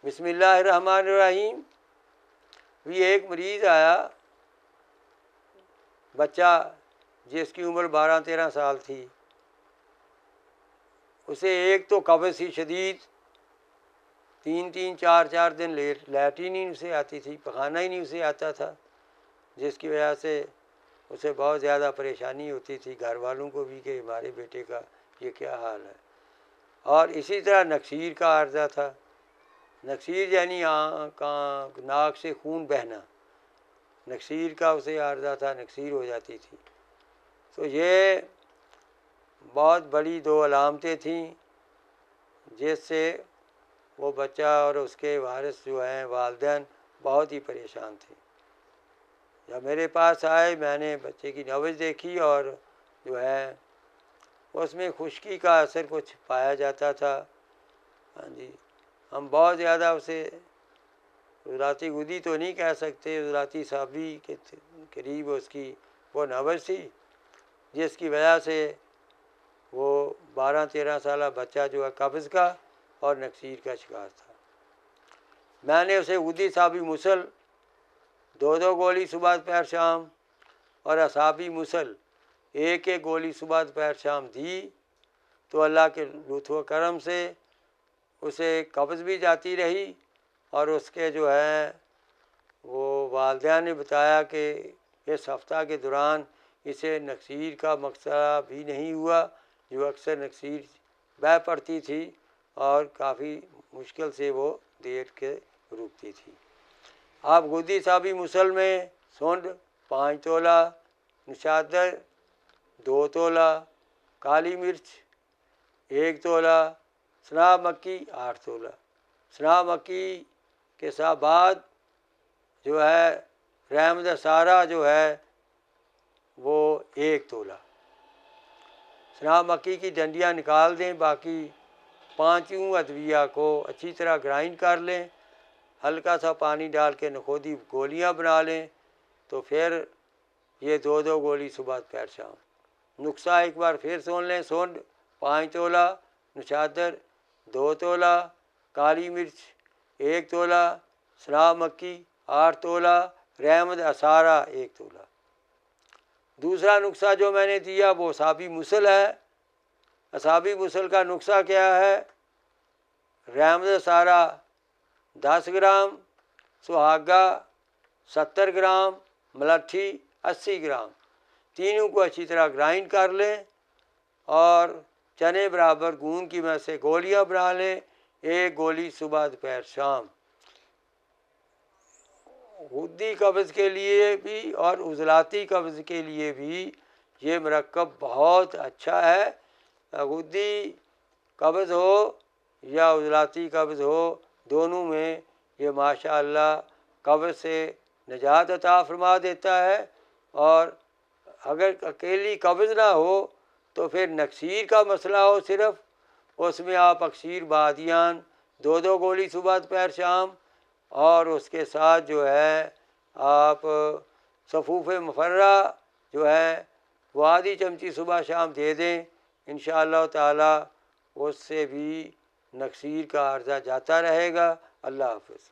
بسم اللہ الرحمن الرحیم. بھی ایک مریض آیا، بچہ جس کی عمر 12-13 سال تھی. اسے ایک تو قبض سی شدید، 3-3 4-4 دن لیٹرین ہی نہیں اسے آتی تھی، پخانہ ہی نہیں اسے آتا تھا، جس کی وجہ سے اسے بہت زیادہ پریشانی ہوتی تھی، گھر والوں کو بھی کہ ہمارے بیٹے کا یہ کیا حال ہے. اور اسی طرح نکسیر کا عارضہ تھا. نکسیر یعنی ناک سے خون بہنا، نکسیر کا اسے عارضہ تھا، نکسیر ہو جاتی تھی. تو یہ بہت بڑی 2 علامتیں تھیں جس سے وہ بچہ اور اس کے وارث جو ہیں والدین بہت ہی پریشان تھے. جب میرے پاس آئے میں نے بچے کی نبض دیکھی اور جو ہے اس میں خشکی کا اثر کچھ پایا جاتا تھا. ہاں جی، ہم بہت زیادہ اسے عضلاتی گودی تو نہیں کہہ سکتے، عضلاتی صافی کے قریب اس کی وہ نبض تھی، جس کی وجہ سے وہ 12-13 سالہ بچہ جو ہے قبض کا اور نکسیر کا شکار تھا. میں نے اسے غدی صابی مسل 2 گولی صبح دوپہر شام اور اصابی مسل 1 گولی صبح دوپہر شام دی. تو اللہ کے لطف و کرم سے اسے قبض بھی جاتی رہی، اور اس کے جو ہے وہ والدین نے بتایا کہ اس ہفتہ کے دوران اسے نکسیر کا مسئلہ بھی نہیں ہوا، جو اکثر نکسیر بہہ پڑتی تھی اور کافی مشکل سے وہ دیر کے رکتی تھی. آپ غدی صابی مسل میں سونڈ 5 تولہ، نشادر 2 تولہ، کالی مرچ 1 تولہ، سناب مکی 8 تولہ. سناب مکی کے ساتھ بعد جو ہے رحمد سارا جو ہے وہ 1 تولہ. سناب مکی کی ڈنڈیاں نکال دیں، باقی 5 ادویہ کو اچھی طرح گرائنڈ کر لیں، ہلکا سا پانی ڈال کے نخودی گولیاں بنا لیں. تو پھر یہ 2 گولی صبح دوپہر شام. نسخہ ایک بار پھر سن لیں: سونڈ 5 تولہ، نشادر 2 تولہ، کالی مرچ 1 تولہ، سناب مکی 8 تولہ، رحمد اسارہ 1 تولہ. دوسرا نسخہ جو میں نے دیا وہ اصابی مسل ہے. اصابی مسل کا نسخہ کیا ہے؟ رحمد اسارہ 10 گرام، سہاگا 70 گرام، ملٹھی 80 گرام. تینوں کو اچھی طرح گرائنڈ کر لیں اور چنے برابر گون کی میں سے گولیاں بنا لیں، 1 گولی صبح دوپہر شام. غدی قبض کے لیے بھی اور عضلاتی قبض کے لیے بھی یہ مرکب بہت اچھا ہے. غدی قبض ہو یا عضلاتی قبض ہو، دونوں میں یہ ماشاء اللہ قبض سے نجات عطا فرما دیتا ہے. اور اگر اکیلی قبض نہ ہو تو پھر نکسیر کا مسئلہ ہو صرف، اس میں آپ اکسیر بادیان 2 گولی صبح دوپہر شام، اور اس کے ساتھ جو ہے آپ صفوف مفرہ جو ہے وہ آدھی چمچی صبح شام دے دیں. انشاءاللہ تعالی اس سے بھی نکسیر کا عارضہ جاتا رہے گا. اللہ حافظ.